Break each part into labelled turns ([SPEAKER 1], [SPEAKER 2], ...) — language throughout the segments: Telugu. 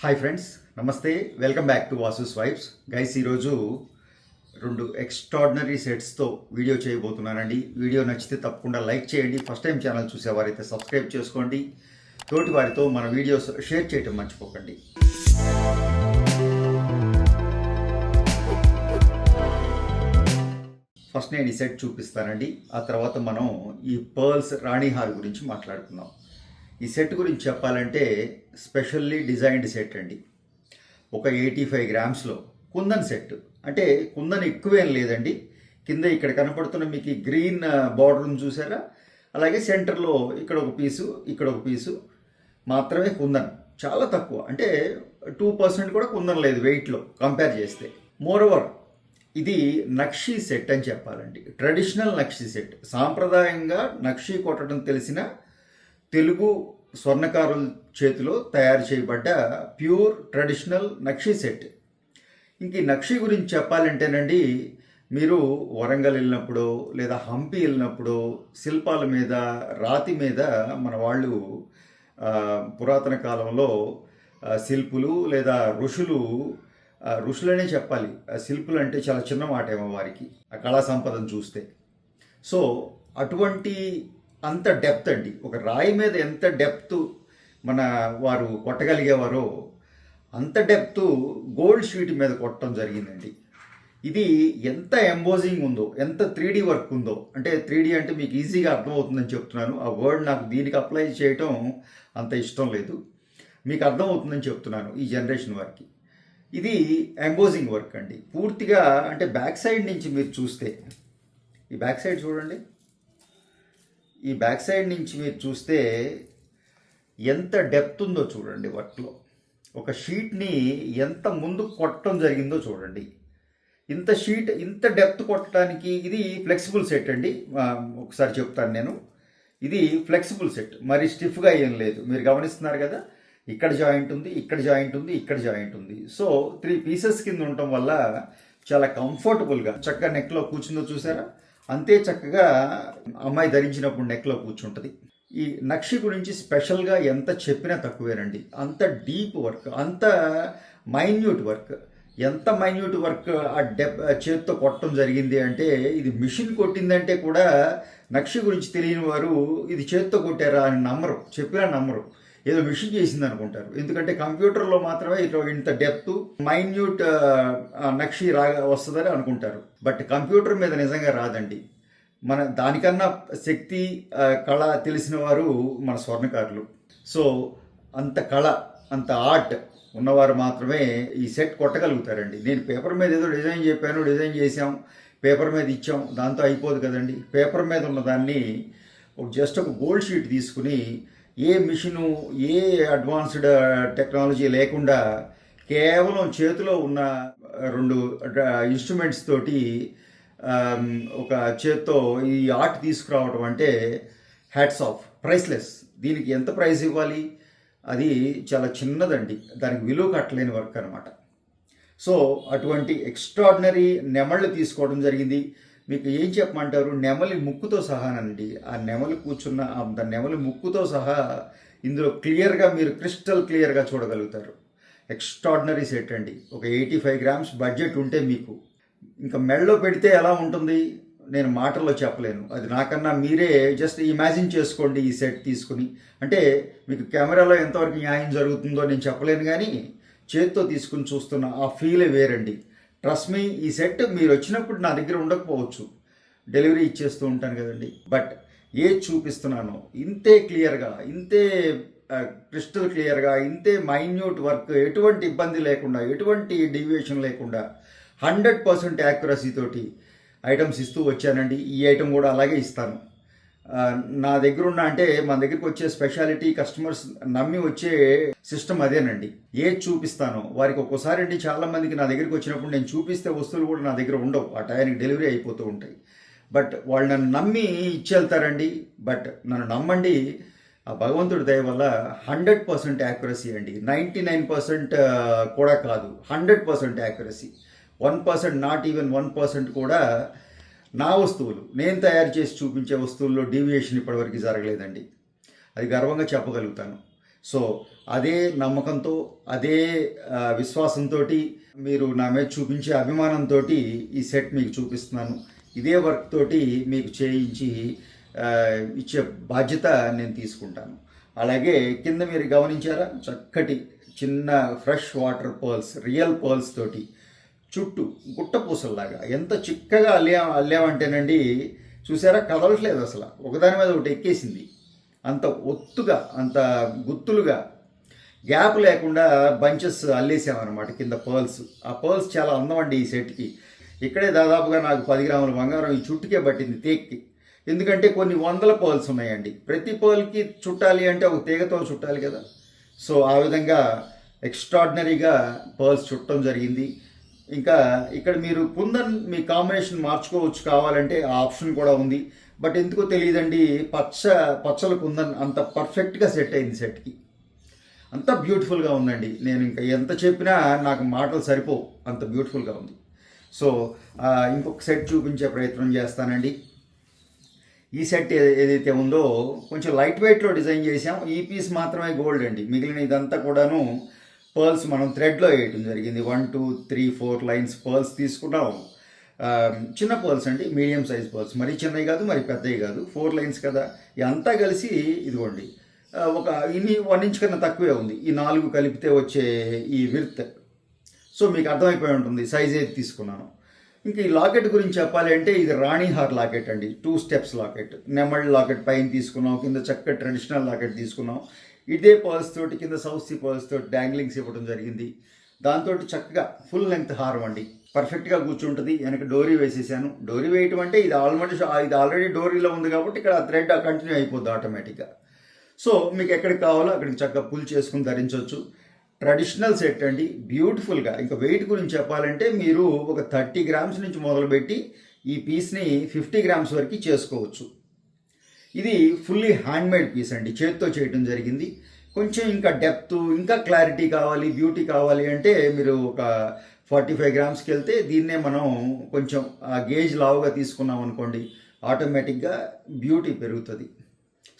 [SPEAKER 1] హాయ్ ఫ్రెండ్స్, నమస్తే. Welcome back to Vasu swipes. Guys, ఈరోజు రెండు ఎక్స్ట్రాడినరీ సెట్స్తో వీడియో చేయబోతున్నానండి. వీడియో నచ్చితే తప్పకుండా లైక్ చేయండి. ఫస్ట్ టైం ఛానల్ చూసేవారైతే సబ్స్క్రైబ్ చేసుకోండి. తోటి వారితో మన వీడియోస్ షేర్ చేయటం మర్చిపోకండి. ఫస్ట్ నేను ఈ సెట్ చూపిస్తానండి. ఆ తర్వాత మనం ఈ పర్ల్స్ రాణిహార్ గురించి మాట్లాడుకుందాం. ఈ సెట్ గురించి చెప్పాలంటే స్పెషల్లీ డిజైన్డ్ సెట్ అండి. ఒక 85 గ్రామ్స్లో కుందన్ సెట్. అంటే కుందన్ ఎక్కువేం లేదండి. కింద ఇక్కడ కనపడుతున్న మీకు ఈ గ్రీన్ బార్డర్ని చూసారా, అలాగే సెంటర్లో ఇక్కడ ఒక పీసు, ఇక్కడ ఒక పీసు మాత్రమే కుందన్. చాలా తక్కువ, అంటే 2% కూడా కుందన్ లేదు వెయిట్లో కంపేర్ చేస్తే. మోరోవర్ ఇది నక్షీ సెట్ అని చెప్పాలండి. Traditional nakshi set. సాంప్రదాయంగా నక్షీ కొట్టడం తెలిసిన తెలుగు స్వర్ణకారుల చేతిలో తయారు చేయబడ్డ ప్యూర్ ట్రెడిషనల్ నక్షీ సెట్. ఇంక ఈ నక్షీ గురించి చెప్పాలంటేనండి, మీరు వరంగల్ వెళ్ళినప్పుడు లేదా హంపి వెళ్ళినప్పుడు శిల్పాల మీద, రాతి మీద మన వాళ్ళు పురాతన కాలంలో శిల్పులు లేదా ఋషులనే చెప్పాలి. శిల్పులు అంటే చాలా చిన్న మాట ఏమో వారికి, ఆ కళా సంపదను చూస్తే. సో అటువంటి అంత డెప్త్ అండి. ఒక రాయి మీద ఎంత డెప్త్ మన వారు కొట్టగలిగేవారో అంత డెప్త్ గోల్డ్ షీట్ మీద కొట్టడం జరిగిందండి. ఇది ఎంత ఎంబోజింగ్ ఉందో, ఎంత 3D వర్క్ ఉందో, అంటే 3D అంటే మీకు ఈజీగా అర్థమవుతుందని చెప్తున్నాను. ఆ వర్డ్ నాకు దీనికి అప్లై చేయటం అంత ఇష్టం లేదు, మీకు అర్థమవుతుందని చెప్తున్నాను ఈ జనరేషన్ వారికి. ఇది ఎంబోజింగ్ వర్క్ అండి పూర్తిగా. అంటే బ్యాక్ సైడ్ నుంచి మీరు చూస్తే, ఈ బ్యాక్ సైడ్ చూడండి, ఈ బ్యాక్ సైడ్ నుంచి మీరు చూస్తే ఎంత డెప్త్ ఉందో చూడండి వర్క్లో. ఒక షీట్ని ఎంత ముందు కొట్టడం జరిగిందో చూడండి. ఇంత డెప్త్ కొట్టడానికి ఇది ఫ్లెక్సిబుల్ సెట్ అండి. ఒకసారి చెప్తాను నేను, ఇది ఫ్లెక్సిబుల్ సెట్, మరి స్టిఫ్గా ఏం లేదు. మీరు గమనిస్తున్నారు కదా, ఇక్కడ జాయింట్ ఉంది, ఇక్కడ జాయింట్ ఉంది, ఇక్కడ జాయింట్ ఉంది. సో 3 పీసెస్ కింద ఉండటం వల్ల చాలా కంఫర్టబుల్గా చక్కగా నెక్లో కూర్చుందో చూసారా, అంతే చక్కగా అమ్మాయి ధరించినప్పుడు నెక్లో కూర్చుంటుంది. ఈ నక్షి గురించి స్పెషల్గా ఎంత చెప్పినా తక్కువేనండి. అంత డీప్ వర్క్, అంత మైన్యూట్ వర్క్. ఎంత మైన్యూట్ వర్క్ ఆ చేతితో కొట్టడం జరిగింది అంటే, ఇది మిషన్ కొట్టిందంటే కూడా నక్షి గురించి తెలియని వారు ఇది చేతితో కొట్టారా అని నమ్మరు, చెప్పినా నమ్మరు. ఏదో మిషన్ చేసింది అనుకుంటారు. ఎందుకంటే కంప్యూటర్లో మాత్రమే ఇంత డెప్త్ మైన్యూట్ నక్షి వస్తుందని అనుకుంటారు. బట్ కంప్యూటర్ మీద నిజంగా రాదండి. మన దానికన్నా శక్తి, కళ తెలిసిన వారు మన స్వర్ణకారులు. సో అంత కళ, అంత ఆర్ట్ ఉన్నవారు మాత్రమే ఈ సెట్ కొట్టగలుగుతారండి. నేను పేపర్ మీద ఏదో డిజైన్ చెప్పాను, డిజైన్ చేసాం, పేపర్ మీద ఇచ్చాం, దాంతో అయిపోదు కదండి. పేపర్ మీద ఉన్నదాన్ని జస్ట్ ఒక గోల్డ్ షీట్ తీసుకుని, ఏ మిషను, ఏ అడ్వాన్స్డ్ టెక్నాలజీ లేకుండా కేవలం చేతిలో ఉన్న 2 ఇన్స్ట్రుమెంట్స్ తోటి ఒక చేత్తో ఈ ఆర్ట్ తీసుకురావడం అంటే హ్యాట్స్ ఆఫ్, ప్రైస్లెస్. దీనికి ఎంత ప్రైస్ ఇవ్వాలి? అది చాలా చిన్నదండి, దానికి విలువ కట్టలేని వర్క్ అనమాట. సో అటువంటి ఎక్స్ట్రాడినరీ నెమళ్ళు తీసుకోవడం జరిగింది. మీకు ఏం చెప్పమంటారు, నెమలి ముక్కుతో సహానండి. ఆ నెమలి కూర్చున్న నెమలి ముక్కుతో సహా ఇందులో క్లియర్గా, మీరు క్రిస్టల్ క్లియర్గా చూడగలుగుతారు. ఎక్స్ట్రాడినరీ సెట్ అండి. ఒక 85 గ్రామ్స్ బడ్జెట్ ఉంటే మీకు ఇంకా మెడలో పెడితే ఎలా ఉంటుంది నేను మాటల్లో చెప్పలేను. అది నాకన్నా మీరే జస్ట్ ఇమాజిన్ చేసుకోండి ఈ సెట్ తీసుకుని. అంటే మీకు కెమెరాలో ఎంతవరకు న్యాయం జరుగుతుందో నేను చెప్పలేను, కానీ చేతితో తీసుకుని చూస్తున్న ఆ ఫీలే వేరండి. ట్రస్ట్ మీ, ఈ సెట్ మీరు వచ్చినప్పుడు నా దగ్గర ఉండకపోవచ్చు, డెలివరీ ఇచ్చేస్తూ ఉంటాను కదండి. బట్ ఏది చూపిస్తున్నానో ఇంతే క్లియర్గా, ఇంతే క్రిస్టల్ క్లియర్గా, ఇంతే మైన్యూట్ వర్క్, ఎటువంటి ఇబ్బంది లేకుండా, ఎటువంటి డీవియేషన్ లేకుండా 100% యాక్యురసీ తోటి ఐటమ్స్ ఇస్తూ వచ్చానండి. ఈ ఐటమ్ కూడా అలాగే ఇస్తాను. నా దగ్గర ఉన్న, అంటే మన దగ్గరికి వచ్చే స్పెషాలిటీ, కస్టమర్స్ నమ్మి వచ్చే సిస్టమ్ అదేనండి. ఏది చూపిస్తానో వారికి ఒక్కోసారి అండి, చాలామందికి నా దగ్గరికి వచ్చినప్పుడు నేను చూపిస్తే వస్తువులు కూడా నా దగ్గర ఉండవు, ఆ టయానికి డెలివరీ అయిపోతూ ఉంటాయి. బట్ వాళ్ళు నన్ను నమ్మి ఇచ్చేళ్తారండి. బట్ నన్ను నమ్మండి, ఆ భగవంతుడి దయ వల్ల 100% యాక్యురసీ అండి. 99% కూడా కాదు, 100% యాక్యురసీ. 1%, నాట్ ఈవెన్ 1% కూడా నా వస్తువులు, నేను తయారు చేసి చూపించే వస్తువుల్లో డీవియేషన్ ఇప్పటివరకు జరగలేదండి. అది గర్వంగా చెప్పగలుగుతాను. సో అదే నమ్మకంతో, అదే విశ్వాసంతో, మీరు నా మీద చూపించే అభిమానంతో ఈ సెట్ మీకు చూపిస్తున్నాను. ఇదే వర్క్ తోటి మీకు చేయించి ఇచ్చే బాధ్యత నేను తీసుకుంటాను. అలాగే కింద మీరు గమనించారా, చక్కటి చిన్న fresh water pearls, real pearls తోటి చుట్టూ గుట్ట పూసల్లాగా ఎంత చిక్కగా అల్లామంటేనండి, చూసారా, కదలట్లేదు అసలు, ఒకదాని మీద ఒకటి ఎక్కేసింది. అంత ఒత్తుగా, అంత గుత్తులుగా, గ్యాప్ లేకుండా బంచెస్ అల్లేసామన్నమాట కింద పర్ల్స్. ఆ పర్ల్స్ చాలా అందం అండి ఈ సెట్కి. ఇక్కడే దాదాపుగా నాకు 10 గ్రాముల బంగారం ఈ చుట్టుకే పట్టింది తేక్కి. ఎందుకంటే కొన్ని వందల పర్ల్స్ ఉన్నాయండి. ప్రతి పర్ల్కి చుట్టాలి అంటే ఒక తీగతో చుట్టాలి కదా. సో ఆ విధంగా ఎక్స్ట్రాడినరీగా పర్ల్స్ చుట్టడం జరిగింది. ఇంకా ఇక్కడ మీరు కుందన్ మీ కాంబినేషన్ మార్చుకోవచ్చు కావాలంటే, ఆ ఆప్షన్ కూడా ఉంది. బట్ ఎందుకో తెలియదండి, పచ్చల కుందన్ అంత పర్ఫెక్ట్గా సెట్ అయింది సెట్కి. అంత బ్యూటిఫుల్గా ఉందండి. నేను ఇంకా ఎంత చెప్పినా నాకు మాటలు సరిపోవు, అంత బ్యూటిఫుల్గా ఉంది. సో ఇంకొక సెట్ చూపించే ప్రయత్నం చేస్తానండి. ఈ సెట్ ఏదైతే ఉందో కొంచెం లైట్ వెయిట్లో డిజైన్ చేసాం. ఈ పీస్ మాత్రమే గోల్డ్ అండి, మిగిలిన ఇదంతా కూడాను పర్ల్స్ మనం థ్రెడ్లో వేయటం జరిగింది. 1 2 3 4 లైన్స్ పర్ల్స్ తీసుకున్నాం. చిన్న పర్ల్స్ అండి, మీడియం సైజ్ పర్ల్స్, మరీ చిన్నవి కాదు మరీ పెద్దవి కాదు, 4 లైన్స్ కదా. ఇదంతా కలిసి ఇదిగోండి ఒక 1 ఇంచ్ కన్నా తక్కువే ఉంది ఈ 4 కలిపితే వచ్చే ఈ విడ్త్. సో మీకు అర్థమైపోయి ఉంటుంది సైజ్ ఏది తీసుకున్నాను. ఇంకా ఈ లాకెట్ గురించి చెప్పాలి అంటే, ఇది రాణి హార్ లాకెట్ అండి, 2 స్టెప్స్ లాకెట్. నెమల్ లాకెట్ పైన తీసుకున్నాం, కింద చక్కటి ట్రెడిషనల్ లాకెట్ తీసుకున్నాం. ఇదే పర్ల్స్ తోటి, కింద సౌత్ సీ పర్ల్స్ తోటి డాంగ్లింగ్స్ ఇవ్వడం జరిగింది. దాంతో చక్కగా ఫుల్ లెంగ్త్ హారం అండి, పర్ఫెక్ట్గా కూర్చుంటుంది. వెనక డోరీ వేసేసాను. డోరీ వేయటం అంటే ఇది ఆల్రెడీ డోరీలో ఉంది కాబట్టి ఇక్కడ థ్రెడ్ కంటిన్యూ అయిపోద్ది ఆటోమేటిక్గా. సో మీకు ఎక్కడికి కావాలో అక్కడికి చక్కగా పుల్ చేసుకుని ధరించవచ్చు. ట్రెడిషనల్ సెట్ అండి, బ్యూటిఫుల్గా. ఇంకా వెయిట్ గురించి చెప్పాలంటే, మీరు ఒక 30 గ్రామ్స్ నుంచి మొదలుపెట్టి ఈ పీస్ని 50 గ్రామ్స్ వరకు చేసుకోవచ్చు. ఇది ఫుల్లీ హ్యాండ్మేడ్ పీస్ అండి, చేతితో చేయడం జరిగింది. కొంచెం ఇంకా డెప్త్, ఇంకా క్లారిటీ కావాలి, బ్యూటీ కావాలి అంటే మీరు ఒక 45 గ్రామ్స్కి వెళ్తే, దీన్నే మనం కొంచెం ఆ గేజ్ లావుగా తీసుకున్నాం అనుకోండి, ఆటోమేటిక్గా బ్యూటీ పెరుగుతుంది.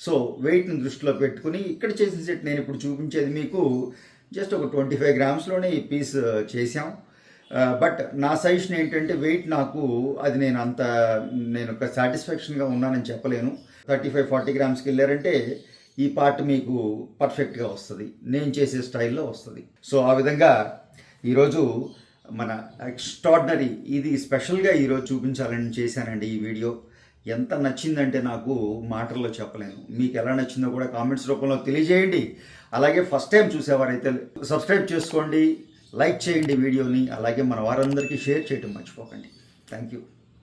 [SPEAKER 1] సో వెయిట్ని దృష్టిలో పెట్టుకుని ఇక్కడ చేసిన సెట్ నేను ఇప్పుడు చూపించేది మీకు జస్ట్ ఒక 25 గ్రామ్స్లోనే ఈ పీస్ చేసాం. బట్ నా సజెషన్ ఏంటంటే, వెయిట్ నాకు అది నేను ఒక సాటిస్ఫాక్షన్గా ఉన్నానని చెప్పలేను. 35-40 గ్రామ్స్కి వెళ్ళారంటే ఈ పార్ట్ మీకు పర్ఫెక్ట్గా వస్తుంది, నేను చేసే స్టైల్లో వస్తుంది. సో ఆ విధంగా ఈరోజు మన ఎక్స్ట్రాడినరీ ఇది స్పెషల్గా ఈరోజు చూపించాలని చేశానండి ఈ వీడియో. ఎంత నచ్చిందంటే నాకు మాటల్లో చెప్పలేను. మీకు ఎలా నచ్చిందో కూడా కామెంట్స్ రూపంలో తెలియజేయండి. అలాగే ఫస్ట్ టైం చూసేవారైతే సబ్స్క్రైబ్ చేసుకోండి, లైక్ చేయండి వీడియోని. అలాగే మన వారందరికీ షేర్ చేయడం మర్చిపోకండి. Thank you.